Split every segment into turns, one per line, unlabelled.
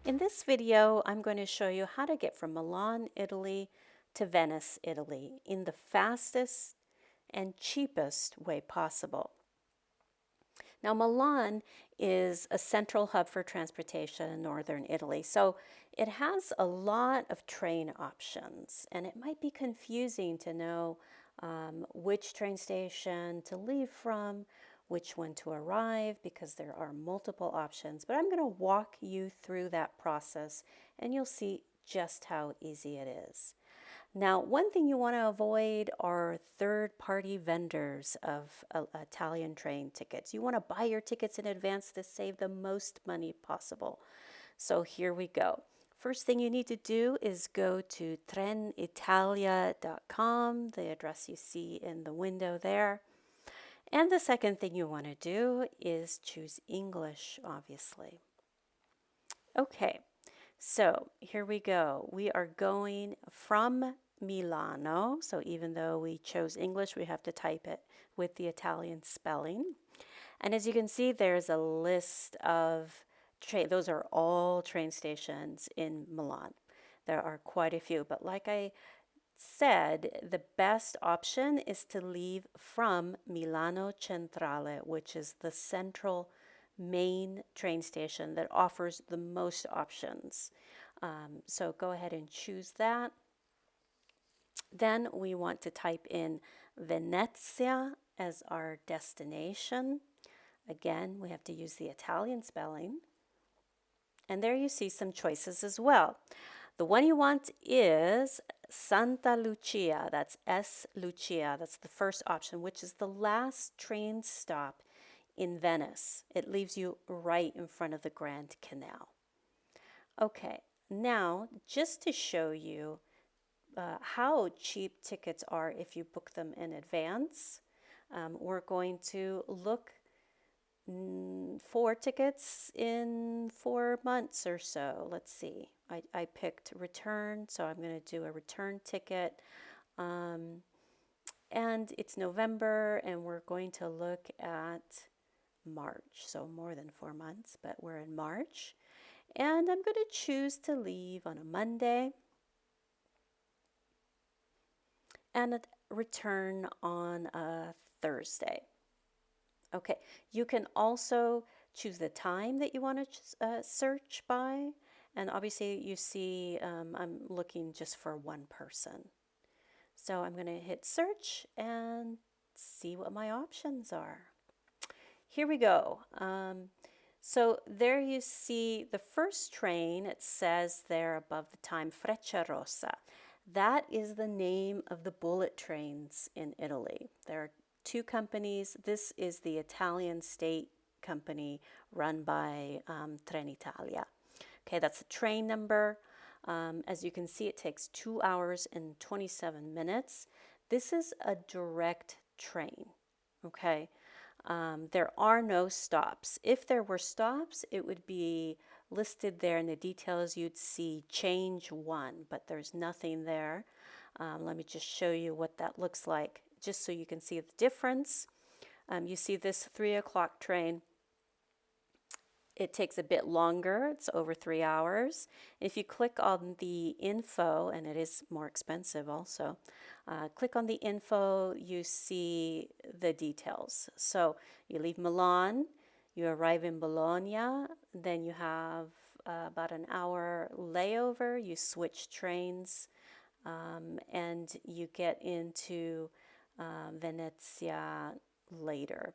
In this video, I'm going to show you how to get from Milan, Italy to Venice, Italy in the fastest and cheapest way possible. Now, Milan is a central hub for transportation in northern Italy, so it has a lot of train options, and it might be confusing to know which train station to leave from, which one to arrive, because there are multiple options. But I'm going to walk you through that process, and you'll see just how easy it is. Now, one thing you want to avoid are third-party vendors of Italian train tickets. You want to buy your tickets in advance to save the most money possible. So here we go. First thing you need to do is go to trenitalia.com, the address you see in the window there. And the second thing you want to do is choose English, obviously. Okay, so here we go. We are going from Milano. So even though we chose English, we have to type it with the Italian spelling. And as you can see, there's a list of those are all train stations in Milan. There are quite a few, but like I said, the best option is to leave from Milano Centrale, which is the central main train station that offers the most options. So go ahead and choose that. Then we want to type in Venezia as our destination. Again, we have to use the Italian spelling. And there you see some choices as well. The one you want is Santa Lucia. That's S. Lucia. That's the first option, which is the last train stop in Venice. It leaves you right in front of the Grand Canal. Okay, now just to show you how cheap tickets are if you book them in advance, we're going to look for tickets in 4 months or so. Let's see. I picked return, so I'm going to do a return ticket. And it's November, and we're going to look at March. So more than 4 months, but we're in March. And I'm going to choose to leave on a Monday and a return on a Thursday. Okay, you can also choose the time that you want to search by. And obviously you see I'm looking just for one person. So I'm going to hit search and see what my options are. Here we go. So there you see the first train. It says there above the time, Frecciarossa. That is the name of the bullet trains in Italy. There are two companies. This is the Italian state company run by Trenitalia. Okay, that's the train number. As you can see, it takes 2 hours and 27 minutes. This is a direct train, okay? There are no stops. If there were stops, it would be listed there in the details. You'd see change 1, but there's nothing there. Let me just show you what that looks like, just so you can see the difference. You see this 3 o'clock train. It takes a bit longer. It's over 3 hours. If you click on the info, and it is more expensive also, click on the info, you see the details. So you leave Milan, you arrive in Bologna, then you have about an hour layover, you switch trains, and you get into Venezia later.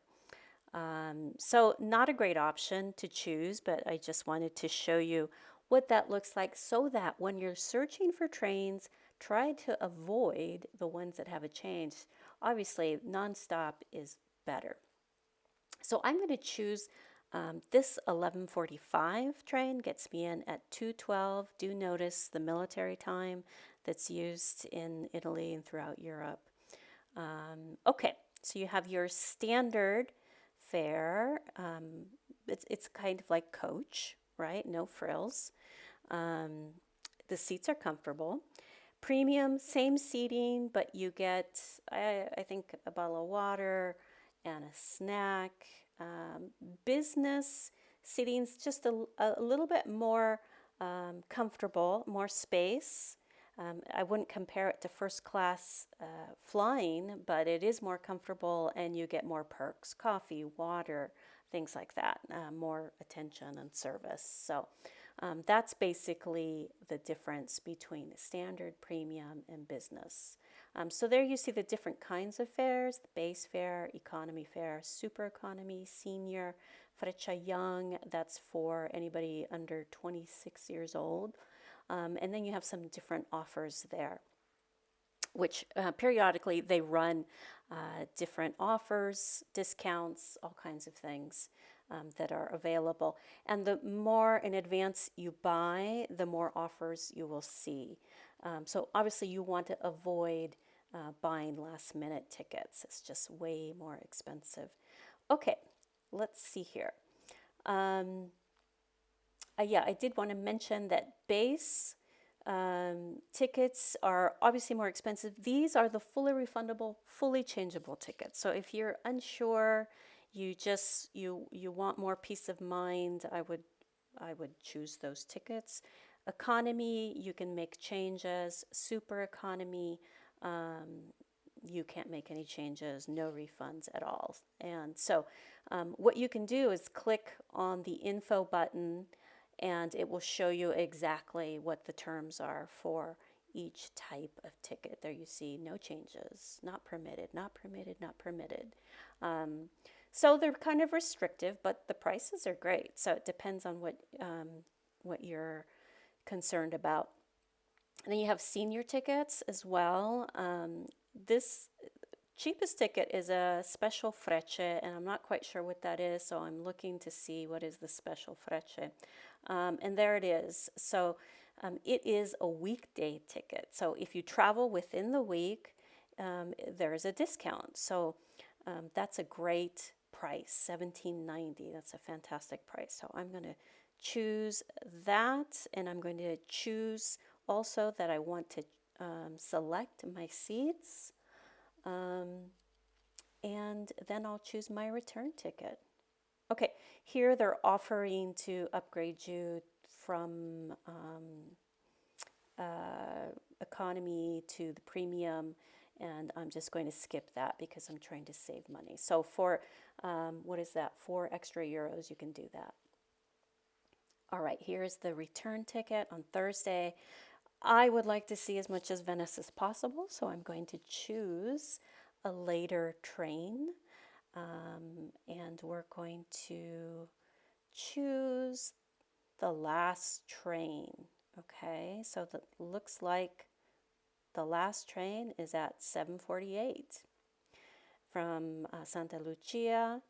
So not a great option to choose, but I just wanted to show you what that looks like so that when you're searching for trains, try to avoid the ones that have a change. Obviously, nonstop is better. So I'm going to choose this 11:45 train, gets me in at 2:12. Do notice the military time that's used in Italy and throughout Europe. Okay, so you have your standard fare. It's kind of like coach, right? No frills. The seats are comfortable. Premium, same seating, but you get, I think, a bottle of water and a snack. Business seating's just a little bit more comfortable, more space. I wouldn't compare it to first class flying, but it is more comfortable and you get more perks, coffee, water, things like that, more attention and service. So that's basically the difference between standard, premium, and business. So there you see the different kinds of fares: the base fare, economy fare, super economy, senior, Freccia Young, that's for anybody under 26 years old. And then you have some different offers there, which periodically they run different offers, discounts, all kinds of things that are available. And the more in advance you buy, the more offers you will see. So obviously you want to avoid buying last minute tickets. It's just way more expensive. Okay, let's see here. Yeah, I did want to mention that base tickets are obviously more expensive. These are the fully refundable, fully changeable tickets. So if you're unsure, you want more peace of mind, I would choose those tickets. Economy, you can make changes. Super economy, you can't make any changes, no refunds at all. And so what you can do is click on the info button and it will show you exactly what the terms are for each type of ticket. There you see no changes, not permitted, not permitted, not permitted. So they're kind of restrictive, but the prices are great. So it depends on what you're concerned about. And then you have senior tickets as well. This cheapest ticket is a special Frecce, and I'm not quite sure what that is, so I'm looking to see what is the special Frecce. And there it is. So it is a weekday ticket. So if you travel within the week, there is a discount. So that's a great price, $17.90. That's a fantastic price. So I'm going to choose that, and I'm going to choose also that I want to select my seats. And then I'll choose my return ticket. Okay, here they're offering to upgrade you from economy to the premium, and I'm just going to skip that because I'm trying to save money. So for, what is that, 4 extra euros, you can do that. All right, here's the return ticket on Thursday. I would like to see as much as Venice as possible, so I'm going to choose a later train. And we're going to choose the last train. Okay, so that looks like the last train is at 7:48 from Santa Lucia.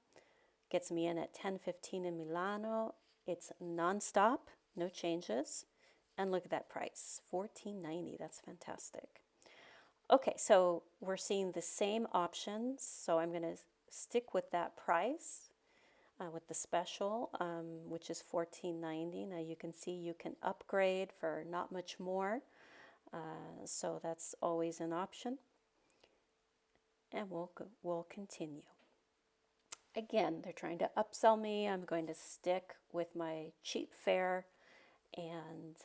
Gets me in at 10:15 in Milano. It's nonstop, no changes. And look at that price, $14.90. That's fantastic. Okay, so we're seeing the same options. So I'm going to stick with that price with the special, which is $14.90. Now you can see you can upgrade for not much more. So that's always an option. And we'll continue. Again, they're trying to upsell me. I'm going to stick with my cheap fare and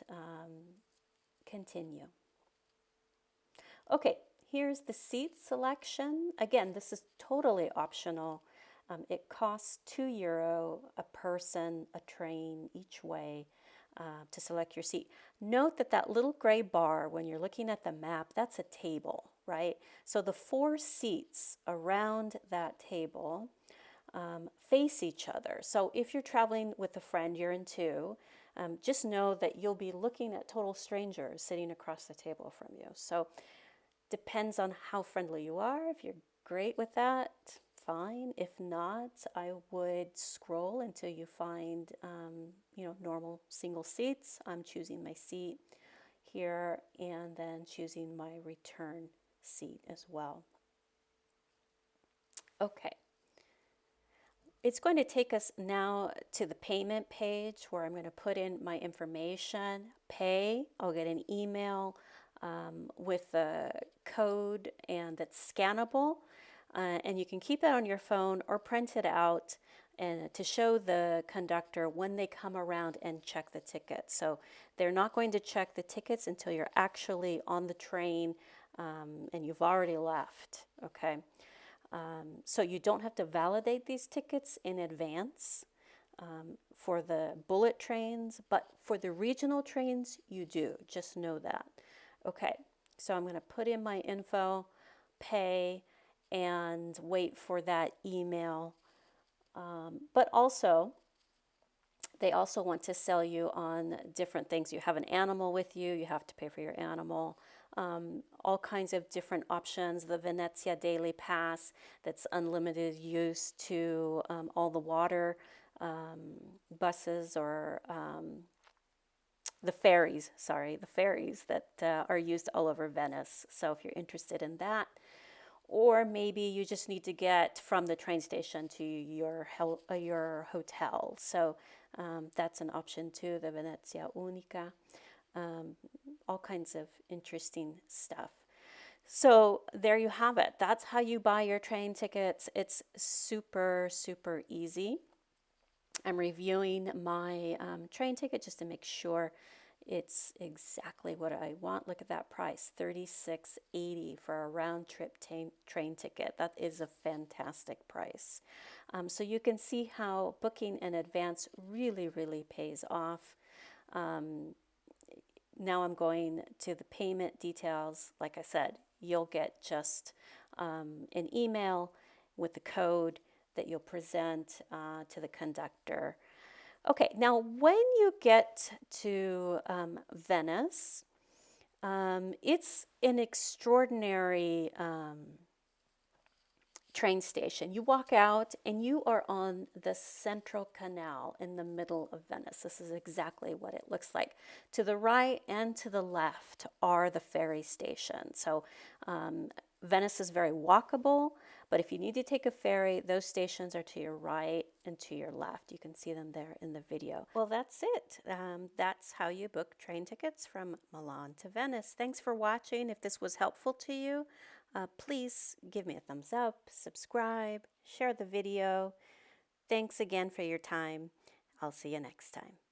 continue. Okay, here's the seat selection. Again, this is totally optional. It costs €2 a person, a train each way to select your seat. Note that that little gray bar, when you're looking at the map, that's a table, right? So the 4 seats around that table face each other. So if you're traveling with a friend, you're in 2, just know that you'll be looking at total strangers sitting across the table from you. So depends on how friendly you are. If you're great with that, fine. If not, I would scroll until you find, normal single seats. I'm choosing my seat here and then choosing my return seat as well. Okay. It's going to take us now to the payment page where I'm going to put in my information, pay. I'll get an email with the code and that's scannable. And you can keep that on your phone or print it out and to show the conductor when they come around and check the tickets. So they're not going to check the tickets until you're actually on the train and you've already left, okay? So you don't have to validate these tickets in advance for the bullet trains, but for the regional trains, you do. Just know that. Okay, so I'm going to put in my info, pay, and wait for that email. But also, they also want to sell you on different things. You have an animal with you, you have to pay for your animal. All kinds of different options. The Venezia Daily Pass, that's unlimited use to all the water buses or the ferries, the ferries that are used all over Venice. So if you're interested in that, or maybe you just need to get from the train station to your hotel. So that's an option too, the Venezia Unica. All kinds of interesting stuff. So there you have it. That's how you buy your train tickets. It's super, super easy. I'm reviewing my train ticket just to make sure it's exactly what I want. Look at that price, $36.80 for a round trip train ticket. That is a fantastic price. So you can see how booking in advance really, really pays off. Now I'm going to the payment details. Like I said, you'll get just an email with the code that you'll present to the conductor. Okay, now when you get to Venice, it's an extraordinary train station. You walk out and you are on the Central Canal in the middle of Venice. This is exactly what it looks like. To the right and to the left are the ferry stations. So Venice is very walkable, but if you need to take a ferry, those stations are to your right and to your left. You can see them there in the video. Well, that's it. That's how you book train tickets from Milan to Venice. Thanks for watching. If this was helpful to you, please give me a thumbs up, subscribe, share the video. Thanks again for your time. I'll see you next time.